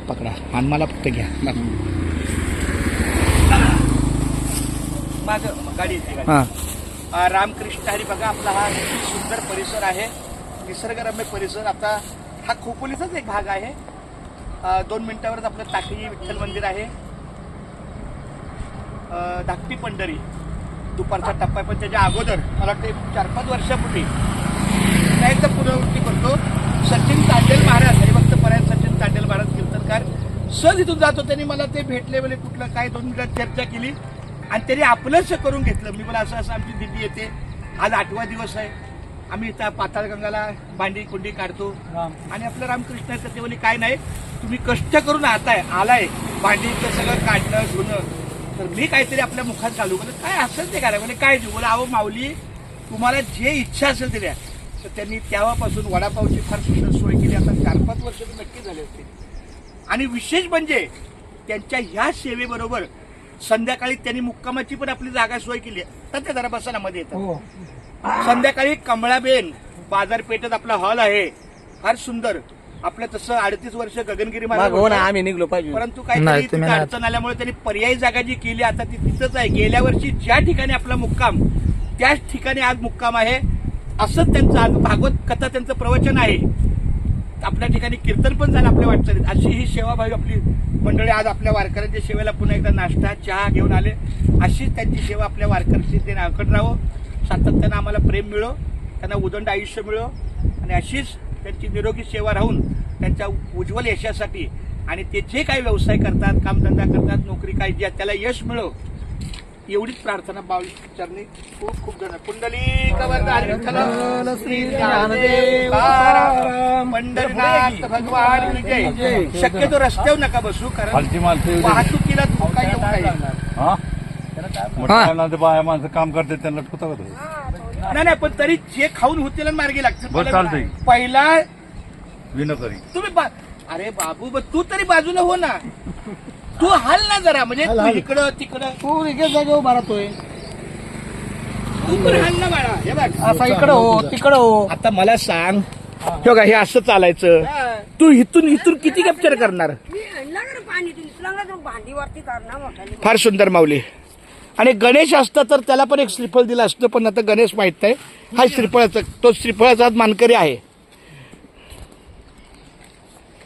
पकडा आणि मला फक्त घ्या माझं गाडी येते हां रामकृष्ण हरी बघा आपला हा सुंदर परिसर आहे निसर्गरम्य परिसर. आता हा खोपोलीचाच एक भाग आहे. 2 मिनिटावरच आपलं टाकळी विठ्ठल मंदिर आहे. धाकटी पंढरी दुपारचा टप्पा आहे. पण त्याच्या अगोदर मला वाटतं 4-5 वर्षापूर्वी एकदा पुनरावृत्ती करतो. सचिन तांडेल महाराज आणि फक्त पर्याय सचिन तांडेल महाराज कीर्तनकार सहज इथून जातो. त्यांनी मला ते भेटले म्हणजे कुठलं काय 2 मिनिटात चर्चा केली आणि त्यांनी आपलंच करून घेतलं. मी मला असं आमची दिदी येते. आज 8वा दिवस आहे. आम्ही इथं पाताळगंगाला भांडी कुंडी काढतो आणि आपलं रामकृष्णाचं ते बोली काय नाही तुम्ही कष्ट करून आलाय भांडीचं सगळं काढणं धुणं तर मी काहीतरी आपल्या मुखात चालू केलं काय असेल ते काय म्हणजे काय देऊ बोला अहो माऊली तुम्हाला जे इच्छा असेल ते द्या. तर त्यांनी तेव्हापासून वडापावची फार सुंदर सोय केली. आता 4-5 वर्ष तर नक्की झाले असते. आणि विशेष म्हणजे त्यांच्या ह्या सेवेबरोबर संध्याकाळी त्यांनी मुक्कामाची पण आपली जागा सोय केली आहे. तर ते जरा बसा ना मध्ये येतात. संध्याकाळी कमळाबेन बाजारपेठेत आपला हॉल आहे फार सुंदर. आपलं तसं 38 वर्ष गगनगिरी महाराज आम्ही निघलो पाहिजे परंतु काहीतरी तिथे अडचण आल्यामुळे त्यांनी पर्यायी जागा जी केली आता ती तिथंच आहे. गेल्या वर्षी ज्या ठिकाणी आपला मुक्काम त्याच ठिकाणी आज मुक्काम आहे. असंच त्यांचं आज भागवत कथा त्यांचं प्रवचन आहे. आपल्या ठिकाणी कीर्तन पण झालं आपल्या वाटचालीत. अशी ही सेवाभावी आपली मंडळी आज आपल्या वारकऱ्यांच्या सेवेला पुन्हा एकदा नाश्ता चहा घेऊन आले. अशीच त्यांची सेवा आपल्या वारकऱ्यांची ते नाकड राहो. सातत्यानं आम्हाला प्रेम मिळो त्यांना उदंड आयुष्य मिळो आणि अशीच त्यांची निरोगी सेवा राहून त्यांच्या उज्ज्वल यशासाठी आणि ते जे काही व्यवसाय करतात कामधंदा करतात नोकरी काय ज्या त्याला यश मिळो एवढीच प्रार्थना बावली चरणी खूप खूप धन्यवाद. पुंडलिक श्री ज्ञानदेव पंढरनाथ भगवान विजय. शक्यतो रस्त्यावर नका बसू कारण वाहतुकीला धोका येऊ नये. बाया माणसं काम करते त्यांना ठोता नाही पण तरी जे खाऊन होतील मार्गी लागतील. पहिला विनोकरी तुम्ही अरे बाबू तू तरी बाजूला हो ना तू हाल ना जरा म्हणजे तू इकडं तिकडं तू एका जागेवर मारतोय तू पण हाल ना बाळा. हे बघ असा इकडं हो तिकडं हो. आता मला सांग हे का हे असं चालायचं तू इथून किती कॅप्चर करणार. फार सुंदर माऊली. आणि गणेश असता तर त्याला पण एक श्रीफळ दिलं असतं पण आता गणेश माहित नाही हा श्रीफळाचा तो श्रीफळाचा मानकरी आहे.